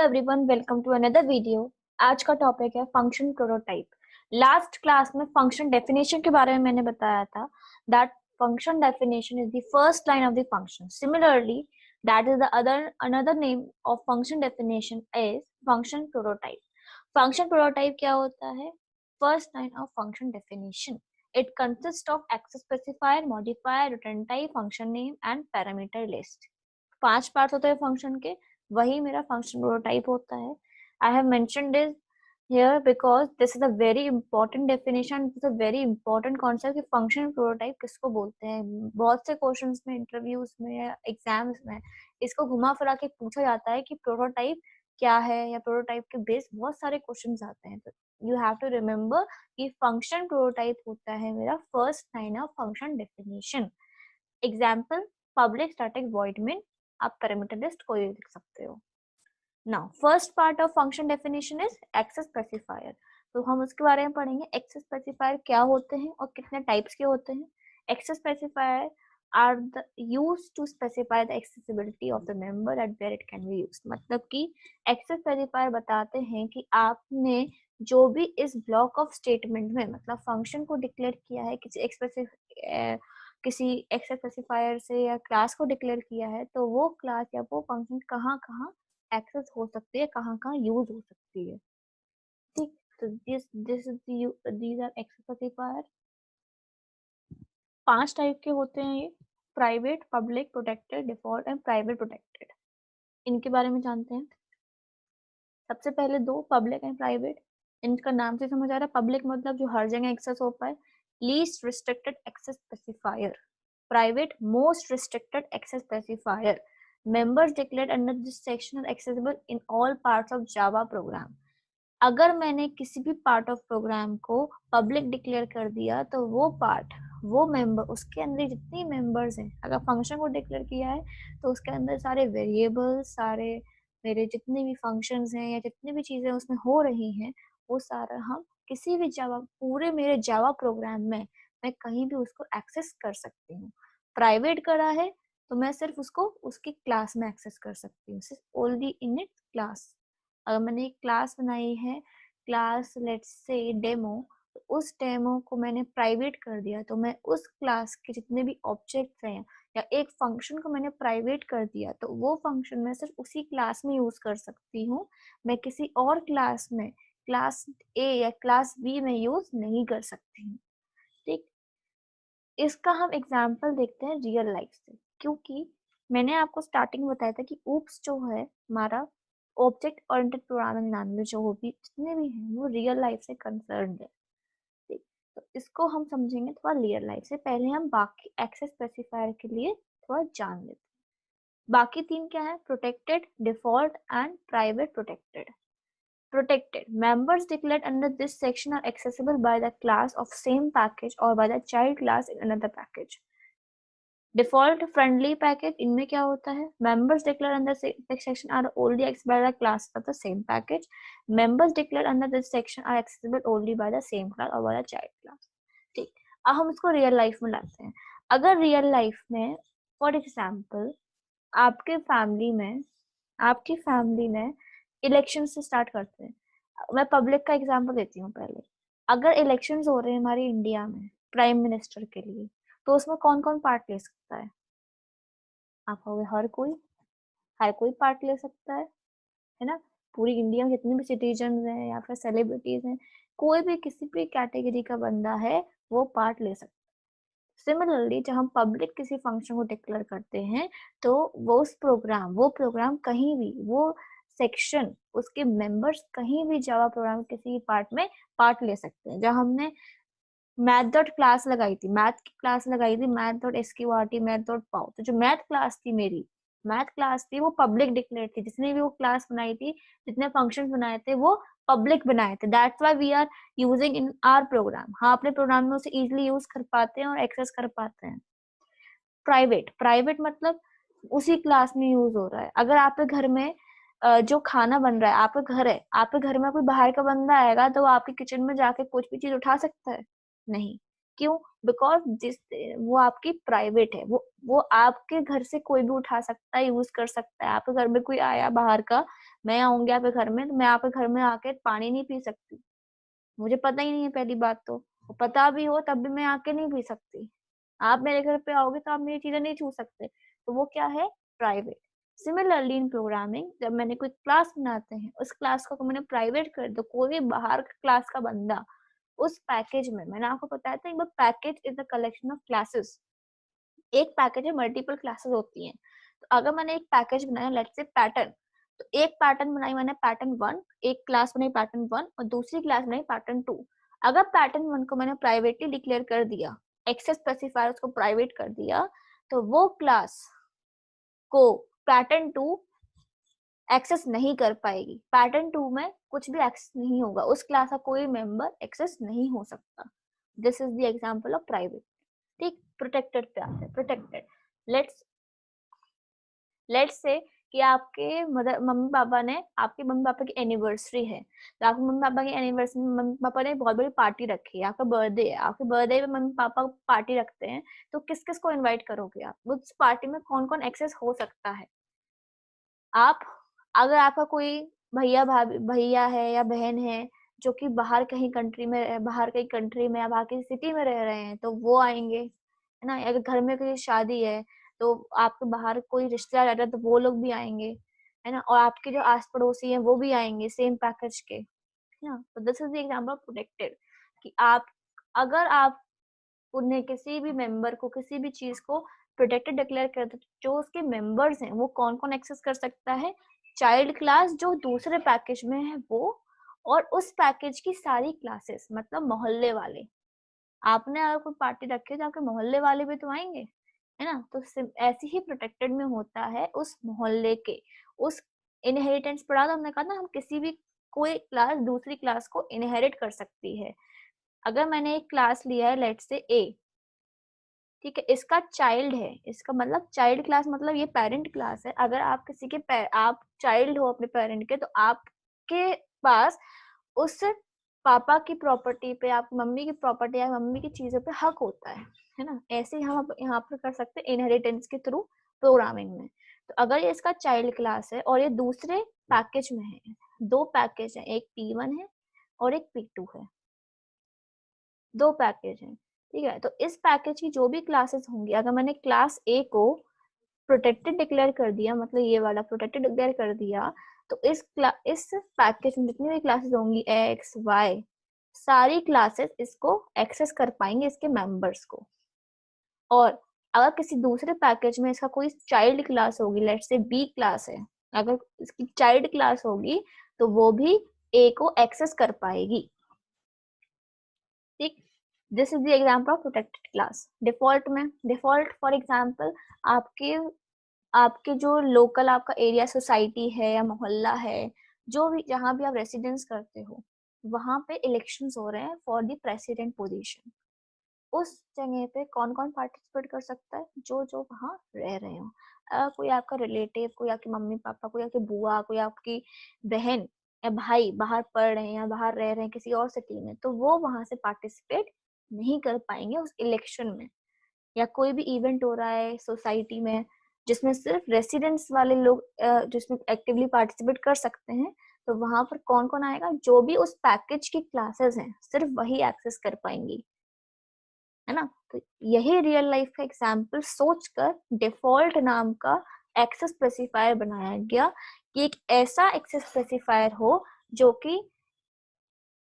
Everyone, welcome to another video. आज का topic है फंक्शन प्रोटोटाइप। लास्ट क्लास में फंक्शन डेफिनेशन के बारे में मैंने बताया था that function definition is the first line of the function. Similarly that is the another name of function definition is function prototype. Function prototype क्या होता है? First line of function definition. It consist of access specifier, modifier, return type, function name and parameter list. 5 part होते हैं function के, वही मेरा function prototype होता है। I have mentioned this here because this is a very important definition, this is a very important concept कि function prototype किसको बोलते हैं। बहुत से क्वेश्चंस में, इंटरव्यूज में, एग्जाम्स में इसको घुमा फिरा के पूछा जाता है कि प्रोटोटाइप क्या है, या प्रोटोटाइप के बेस बहुत सारे क्वेश्चंस आते हैं। तो यू हैव टू रिमेम्बर कि फंक्शन प्रोटोटाइप होता है मेरा first line of function definition. Example, public static void main, आप पैरामीटर लिस्ट कोई भी लिख सकते हो। Now, first part of function definition is access specifier. तो हम उसके बारे में पढ़ेंगे। access specifier क्या होते हैं और कितने टाइप्स के होते हैं। access specifier are the used to specify the accessibility of the member at where it can be used। मतलब कि access specifier बताते हैं कि आपने जो भी इस ब्लॉक ऑफ स्टेटमेंट में, मतलब फंक्शन को डिक्लेयर किया है किसी एक्सेस स्पेसिफायर से, या क्लास को डिक्लेयर किया है, तो वो क्लास या वो फंक्शन कहाँ कहाँ एक्सेस हो सकती है, कहाँ कहाँ यूज हो सकती है। ठीक, तो these are access specifier। 5 type के होते हैं ये: private, public, protected, default and private protected. इनके बारे में जानते हैं। सबसे पहले दो, पब्लिक एंड प्राइवेट। इनका नाम से समझ आ रहा है, पब्लिक मतलब जो हर जगह एक्सेस हो पाए, least restricted access specifier. Private, most restricted access specifier. members declared under this section are accessible in all parts of java program। अगर मैंने किसी भी पार्ट ऑफ प्रोग्राम को पब्लिक डिक्लेयर कर दिया तो वो पार्ट, वो मेंबर, उसके अंदर जितनी मेंबर्स हैं, अगर फंक्शन को डिक्लेयर किया है तो उसके अंदर सारे वेरिएबल्स, सारे मेरे जितने भी फंक्शंस हैं या जितनी भी चीजें उसमें हो रही हैं, वो सारा हम किसी भी जावा, पूरे मेरे जावा प्रोग्राम में मैं कहीं भी उसको एक्सेस कर सकती हूँ। प्राइवेट करा है तो मैं सिर्फ उसको उसकी क्लास में एक्सेस कर सकती हूँ, सिर्फ ओनली इन इट क्लास। अगर मैंने एक क्लास बनाई है, क्लास लेट्स से डेमो, तो उस डेमो को मैंने प्राइवेट कर दिया तो मैं उस क्लास के जितने भी ऑब्जेक्ट्स हैं, या एक फंक्शन को मैंने प्राइवेट कर दिया तो वो फंक्शन मैं सिर्फ उसी क्लास में यूज कर सकती हूँ। मैं किसी और क्लास में, क्लास ए या क्लास बी में यूज नहीं कर सकती हूँ। ठीक, इसका हम एग्जाम्पल देखते हैं रियल लाइफ से, क्योंकि मैंने आपको स्टार्टिंग में बताया था कि ऊप्स जो है हमारा ऑब्जेक्ट ओरिएंटेड प्रोग्रामिंग लैंग्वेज, जो भी जितने भी हैं वो रियल लाइफ से कंसर्न्ड है। ठीक, तो इसको हम समझेंगे थोड़ा रियल लाइफ से। पहले हम बाकी एक्सेस स्पेसिफायर के लिए थोड़ा जान लेते हैं। बाकी 3 क्या है? Protected, default and private protected. Protected members declared under this section are accessible by the class of same package or by the child class in another package। Default friendly package, इनमें क्या होता है? Members declared under this section are only accessible by the class of the same package। Members declared under this section are accessible only by the same class or by the child class। ठीक, अब हम इसको real life में लाते हैं। अगर real life में, for example, आपके family में इलेक्शन से स्टार्ट करते हैं। मैं पब्लिक का एग्जांपल देती हूँ पहले। अगर इलेक्शंस हो रहे हैं हमारी इंडिया में प्राइम मिनिस्टर के लिए, तो उसमें कौन कौन पार्ट ले सकता है? आप कहोगे हर कोई पार्ट ले सकता है ना? पूरी इंडिया में जितने भी सिटीजन हैं या फिर सेलिब्रिटीज हैं, कोई भी किसी भी कैटेगरी का बंदा है वो पार्ट ले सकता है। सिमिलरली जब हम पब्लिक किसी फंक्शन को डिक्लेयर करते हैं तो वो प्रोग्राम कहीं भी, वो सेक्शन, उसके मेंबर्स कहीं भी जावा प्रोग्राम किसी पार्ट में पार्ट ले सकते हैं। जब हमने मैथ डॉट क्लास लगाई थी, math dot SQRT, math dot पाओ, तो जो मैथ क्लास थी वो पब्लिक डिक्लेयर थी। जिसने भी वो क्लास बनाई थी, जितने फंक्शन बनाए थे, वो पब्लिक बनाए थे। That's why we are using in our program. हाँ, अपने प्रोग्राम में उसे इजिली यूज कर पाते हैं और एक्सेस कर पाते हैं। प्राइवेट मतलब उसी क्लास में यूज हो रहा है। अगर आपके घर में जो खाना बन रहा है, आपके घर में कोई बाहर का बंदा आएगा तो वो आपके किचन में जाके कुछ भी चीज उठा सकता है? नहीं। क्यों? बिकॉज वो आपकी प्राइवेट है, वो आपके घर से कोई भी उठा सकता है, यूज कर सकता है। आपके घर में कोई आया बाहर का, मैं आऊंगी आपके घर में, तो मैं आपके घर में आके पानी नहीं पी सकती, मुझे पता ही नहीं है पहली बात तो, पता भी हो तब भी मैं आके नहीं पी सकती। आप मेरे घर पे आओगे तो आप मेरी चीजें नहीं छू सकते, तो वो क्या है? प्राइवेट। सिमिलरली इन प्रोग्रामिंग, जब मैंने कोई क्लास बनाते हैं, उस क्लास को मैंने प्राइवेट कर दो, कोई भी बाहर क्लास का बंदा उस पैकेज में, मैंने आपको बताया था एक बार, package is the collection of classes. एक पैकेज में मल्टीपल क्लासेस होती हैं। तो अगर मैंने एक पैकेज बनाया, लेट्स से पैटर्न, तो एक पैटर्न बनाई मैंने पैटर्न 1, एक क्लास बनाई पैटर्न 1 और दूसरी क्लास बनाई पैटर्न 2। अगर पैटर्न 1 को मैंने प्राइवेटली डिक्लेयर कर दिया, एक्सेस स्पेसिफायर उसको प्राइवेट कर दिया, तो वो क्लास को पैटर्न 2 एक्सेस नहीं कर पाएगी। पैटर्न 2 में कुछ भी एक्सेस नहीं होगा, उस क्लास का कोई मेंबर एक्सेस नहीं हो सकता। This is the example of private. ठीक, प्रोटेक्टेड पे आते हैं। प्रोटेक्टेड, लेट्स लेट्स से कि आपके मम्मी पापा ने, आपके मम्मी पापा की एनिवर्सरी है, तो आपके मम्मी पापा की एनिवर्सरी में मम्मी पापा ने बहुत बड़ी पार्टी रखी है, आपका बर्थडे है, आपके बर्थडे पे मम्मी पापा पार्टी रखते हैं, तो किस किस को इनवाइट करोगे आप? उस पार्टी में कौन कौन एक्सेस हो सकता है? आप, अगर आपका कोई भैया है या बहन है जो कि बाहर कहीं कंट्री में, बाहर कहीं कंट्री में या बाहर की सिटी में रह रहे हैं, तो वो आएंगे, है ना? अगर घर में कोई शादी है तो आपके बाहर कोई रिश्तेदार रह रहा है तो वो लोग भी आएंगे, है ना? और आपके जो आस पड़ोसी हैं वो भी आएंगे सेम पैकेज के, है ना? तो this is the example of protected, कि आप, अगर आप उन्हें किसी भी मेंबर को किसी भी चीज को प्रोटेक्टेड डिक्लेयर कर दो, जो उसके मेंबर्स हैं वो कौन कौन एक्सेस कर सकता है? चाइल्ड क्लास जो दूसरे पैकेज में है वो, और उस पैकेज की सारी क्लासेस, मतलब मोहल्ले वाले। आपने अगर कोई पार्टी रखी है तो आपके मोहल्ले वाले भी तो आएंगे, है ना? तो ऐसे ही प्रोटेक्टेड में होता है उस मोहल्ले के, उस इनहेरिटेंस पढ़ा था हमने, कहा ना हम किसी भी, कोई क्लास दूसरी क्लास को इनहेरिट कर सकती है। अगर मैंने एक क्लास लिया है लेट्स से ए, ठीक है, इसका चाइल्ड है, इसका मतलब चाइल्ड क्लास मतलब ये पेरेंट क्लास है। अगर आप किसी के आप चाइल्ड हो अपने पेरेंट के, तो आपके पास उस पापा की प्रॉपर्टी पे, आपकी मम्मी की प्रॉपर्टी या मम्मी की चीजों पे हक होता है ना? ऐसे ही हम यहाँ पर कर सकते हैं इनहेरिटेंस के थ्रू प्रोग्रामिंग में। तो अगर ये इसका चाइल्ड क्लास है और ये दूसरे पैकेज में है, दो पैकेज है, एक P1 है और एक P2 है, दो पैकेज हैं, ठीक है? तो इस पैकेज की जो भी क्लासेस होंगी, अगर मैंने क्लास ए को प्रोटेक्टेड डिक्लेयर कर दिया, मतलब ये वाला प्रोटेक्टेड डिक्लेयर कर दिया, तो इस पैकेज में जितनी भी क्लासेस होंगी एक्स वाई, सारी क्लासेस इसको एक्सेस कर पाएंगे, इसके मेंबर्स को। और अगर किसी दूसरे पैकेज में इसका कोई चाइल्ड क्लास होगी, लेट्स से बी क्लास है, अगर इसकी चाइल्ड क्लास होगी तो वो भी ए को एक्सेस कर पाएगी। ठीक, this is the example of protected class. Default में, डिफॉल्ट फॉर एग्जांपल, आपके आपके जो लोकल आपका एरिया सोसाइटी है या मोहल्ला है, जो भी जहाँ भी आप रेसिडेंस करते हो, वहां पे इलेक्शंस हो रहे हैं फॉर द प्रेसिडेंट पोजीशन। उस जगह पे कौन कौन पार्टिसिपेट कर सकता है? जो जो वहां रह रहे हो। कोई आपका रिलेटिव, कोई आपके मम्मी पापा, कोई आपकी बुआ, कोई आपकी बहन या भाई बाहर पढ़ रहे हैं या बाहर रह रहे हैं किसी और सिटी में, तो वो वहां से पार्टिसिपेट नहीं कर पाएंगे उस इलेक्शन में। या कोई भी इवेंट हो रहा है सोसाइटी में जिसमें सिर्फ रेसिडेंट्स वाले लोग जिसमें एक्टिवली पार्टिसिपेट कर सकते हैं, तो वहां पर कौन कौन आएगा? जो भी उस पैकेज की क्लासेस हैं सिर्फ वही एक्सेस कर पाएंगी, है ना? तो यही रियल लाइफ का एग्जाम्पल सोचकर डिफॉल्ट नाम का एक्सेस स्पेसिफायर बनाया गया, कि एक ऐसा एक्सेस स्पेसिफायर हो जो कि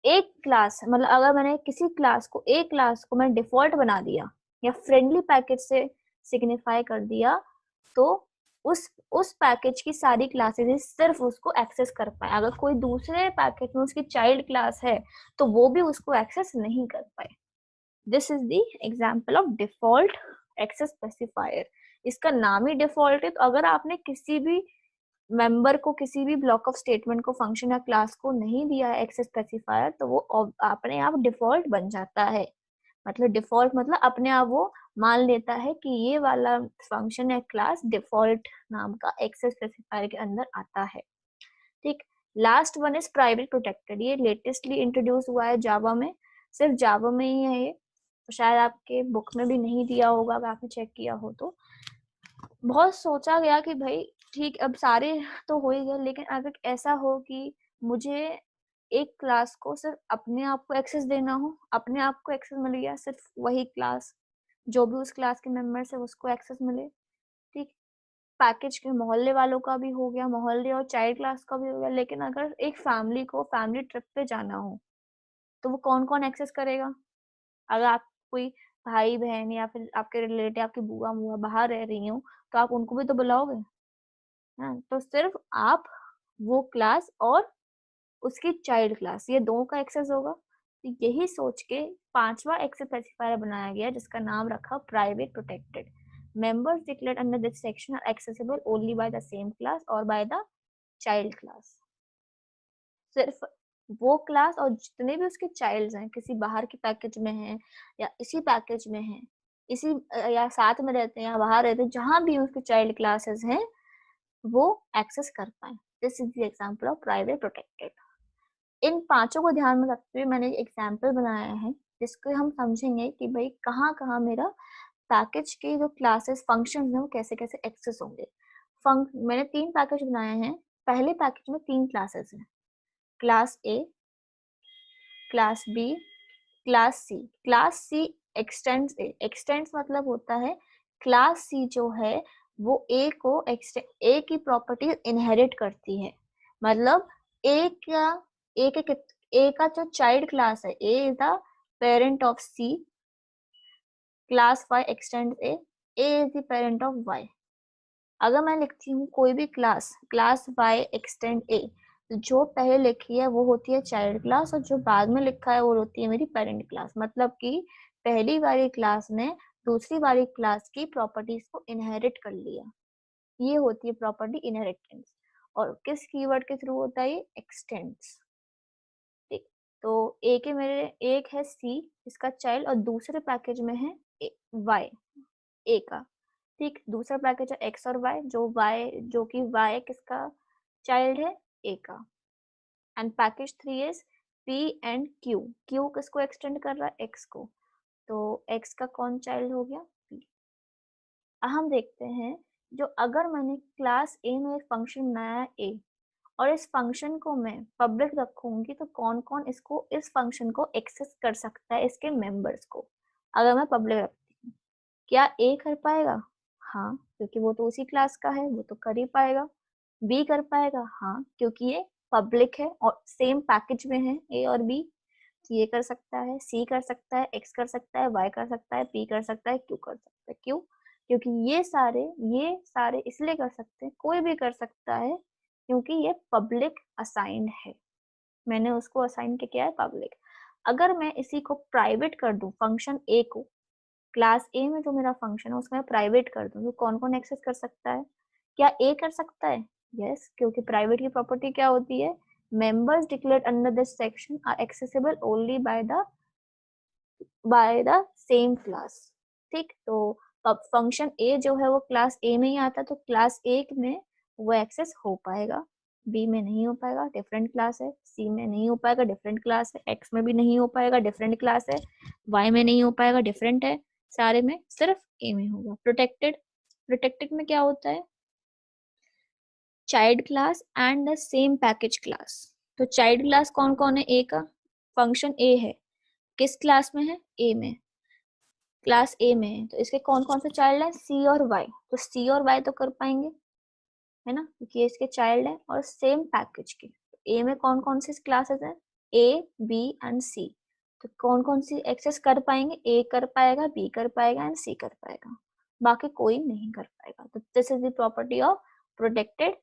एक क्लास, मतलब अगर मैंने किसी क्लास को, एक क्लास को मैंने डिफॉल्ट बना दिया या फ्रेंडली पैकेज से सिग्निफाई कर दिया, तो उस पैकेज की सारी क्लासेस सिर्फ उसको एक्सेस कर पाए। अगर कोई दूसरे पैकेज में उसकी चाइल्ड क्लास है तो वो भी उसको एक्सेस नहीं कर पाए। This is the example of default access specifier. इसका नाम ही डिफॉल्ट है, तो अगर आपने किसी भी मेंबर को, किसी भी ब्लॉक ऑफ स्टेटमेंट को, फंक्शन या क्लास को नहीं दिया है एक्सेस स्पेसिफायर, तो वो अपने आप डिफॉल्ट बन जाता है। मतलब डिफॉल्ट मतलब अपने आप वो मान लेता है कि ये वाला फंक्शन या क्लास डिफॉल्ट नाम का एक्सेस स्पेसिफायर के अंदर आता है। ठीक, last one is private protected. ये लेटेस्टली इंट्रोड्यूस हुआ है जावा में, सिर्फ जावा में ही है ये। शायद आपके बुक में भी नहीं दिया होगा अगर आपने चेक किया हो तो। बहुत सोचा गया कि भाई ठीक, अब सारे तो हो ही गए, लेकिन अगर ऐसा हो कि मुझे एक क्लास को सिर्फ अपने आप को एक्सेस देना हो, अपने आप को एक्सेस मिल गया, सिर्फ वही क्लास, जो भी उस क्लास के मेंबर्स है उसको एक्सेस मिले, ठीक। पैकेज के मोहल्ले वालों का भी हो गया, मोहल्ले और चाइल्ड क्लास का भी हो गया। लेकिन अगर एक फैमिली को फैमिली ट्रिप पे जाना हो तो वो कौन कौन एक्सेस करेगा? अगर आप कोई भाई बहन या फिर आपके रिलेटिव, आपकी बुआ मुआ बाहर रह रही हो तो आप उनको भी तो बुलाओगे, है? तो सिर्फ आप, वो क्लास और उसकी चाइल्ड क्लास, ये दोनों का एक्सेस होगा। तो यही सोच के पांचवा एक्सेस स्पेसिफायर बनाया गया जिसका नाम रखा private protected. Members declared under this section are accessible only by the same class और बाय द चाइल्ड क्लास। सिर्फ वो क्लास और जितने भी उसके चाइल्ड्स हैं, किसी बाहर के पैकेज में हैं या इसी पैकेज में हैं, इसी या साथ में रहते हैं या बाहर रहते हैं, जहां भी उसके चाइल्ड क्लासेस हैं वो एक्सेस कर पाए। This is the example of private protected. इन पांचों को ध्यान में रखते हुए मैंने एग्जाम्पल बनाया है जिसको हम समझेंगे कि भाई कहाँ कहाँ मेरा पैकेज के जो क्लासेस फंक्शन है वो कैसे कैसे एक्सेस होंगे। मैंने 3 पैकेज बनाए हैं। पहले पैकेज में 3 क्लासेस हैं, class A, class B, class C. Class C extends A. Extends मतलब होता है क्लास सी जो है वो ए को ए की प्रॉपर्टी इनहेरिट करती है। मतलब ए का ए का जो चाइल्ड क्लास है, A is the parent of C, class Y extends A, A is the parent of Y. अगर मैं लिखती हूँ कोई भी class, class Y extend A, तो जो पहले लिखी है वो होती है चाइल्ड क्लास और जो बाद में लिखा है वो होती है मेरी पेरेंट क्लास। मतलब कि पहली वाली क्लास ने दूसरी वाली क्लास की प्रॉपर्टीज को इनहेरिट कर लिया। ये होती है प्रॉपर्टी इनहेरिटेंस। और किस कीवर्ड के थ्रू होता है ये? एक्सटेंड्स। ठीक, तो ए के मेरे एक है सी इसका चाइल्ड और दूसरे पैकेज में है वाई ए का। ठीक, दूसरा ब्रैकेट है एक्स और वाई, जो कि वाई किसका चाइल्ड है? ए का। And package 3 is P and Q. Q किसको एक्सटेंड कर रहा है? एक्स को। तो एक्स का कौन चाइल्ड हो गया? पी। हम देखते हैं, जो अगर मैंने क्लास ए में एक फंक्शन बनाया है ए, और इस फंक्शन को मैं पब्लिक रखूंगी तो कौन कौन इसको, इस फंक्शन को एक्सेस कर सकता है, इसके मेंबर्स को। अगर मैं पब्लिक रखती हूँ, क्या ए कर पाएगा? हाँ, क्योंकि वो तो उसी क्लास का है, वो तो कर ही पाएगा। बी कर पाएगा? हाँ, क्योंकि ये पब्लिक है और सेम पैकेज में है ए और बी, ये कर सकता है। सी कर सकता है, एक्स कर सकता है, वाई कर सकता है, पी कर सकता है, क्यू कर सकता है। क्यों? क्योंकि ये सारे इसलिए कर सकते हैं, कोई भी कर सकता है क्योंकि ये पब्लिक असाइंड है। मैंने उसको असाइन किया है पब्लिक। अगर मैं इसी को प्राइवेट कर दूं, फंक्शन ए को, क्लास ए में जो मेरा फंक्शन है उसमें प्राइवेट कर दूं, तो कौन कौन एक्सेस कर सकता है? क्या ए कर सकता है? यस, क्योंकि प्राइवेट की प्रॉपर्टी क्या होती है? Members declared under this section are accessible only by the same class. ठीक, तो फंक्शन ए जो है वो क्लास ए में ही आता है, तो क्लास ए में वो एक्सेस हो पाएगा। बी में नहीं हो पाएगा, डिफरेंट क्लास है। सी में नहीं हो पाएगा, डिफरेंट क्लास है। एक्स में भी नहीं हो पाएगा, डिफरेंट क्लास है। वाई में नहीं हो पाएगा, डिफरेंट है। सारे में सिर्फ ए में होगा। प्रोटेक्टेड, प्रोटेक्टेड में क्या होता है? Child class and the same package class. तो चाइल्ड क्लास कौन कौन है? ए का फंक्शन ए है, किस क्लास में है? ए में, क्लास ए में है। तो इसके कौन कौन से चाइल्ड है? सी और वाई। तो सी और वाई तो कर पाएंगे, है ना, क्योंकि ये इसके चाइल्ड है और सेम पैकेज के। ए में कौन कौन सी क्लासेस हैं? ए, बी एंड सी। तो कौन कौन सी एक्सेस कर पाएंगे? ए कर पाएगा, बी कर पाएगा एंड सी कर पाएगा, बाकी कोई नहीं कर पाएगा। तो this is the property of protected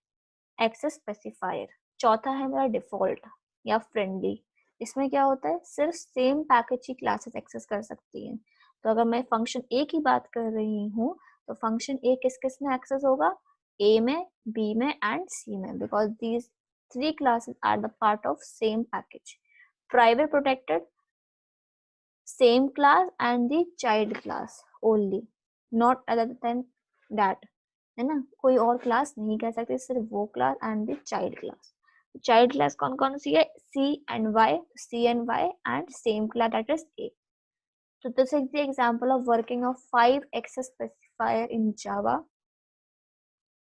access specifier. चौथा है मेरा डिफॉल्ट या फ्रेंडली। इसमें क्या होता है? सिर्फ सेम पैकेज की क्लासेस एक्सेस कर सकती है। तो अगर मैं फंक्शन ए की बात कर रही हूँ तो फंक्शन ए किस किस में एक्सेस होगा? ए में, बी में एंड सी में, because these 3 classes are the part of same package. Private protected, same class and the child class only, not other than that, है ना, कोई और क्लास नहीं कह सकते, सिर्फ वो class and the child class. Child class कौन कौन सी है? C and Y, C and Y and same class, that is A. So this is the example of working of 5 access specifier in Java.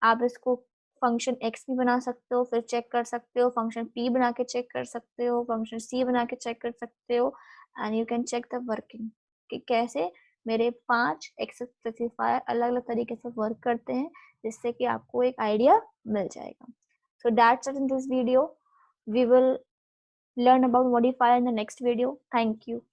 आप इसको function x भी बना सकते हो, फिर चेक कर सकते हो, फंक्शन p बना के चेक कर सकते हो, फंक्शन c बना के चेक कर सकते हो, and you can check the working कि कैसे मेरे 5 एक्सेस स्पेसिफायर अलग अलग तरीके से वर्क करते हैं, जिससे कि आपको एक आइडिया मिल जाएगा. So that's it in this video. We will learn about modifier in the next video. Thank you.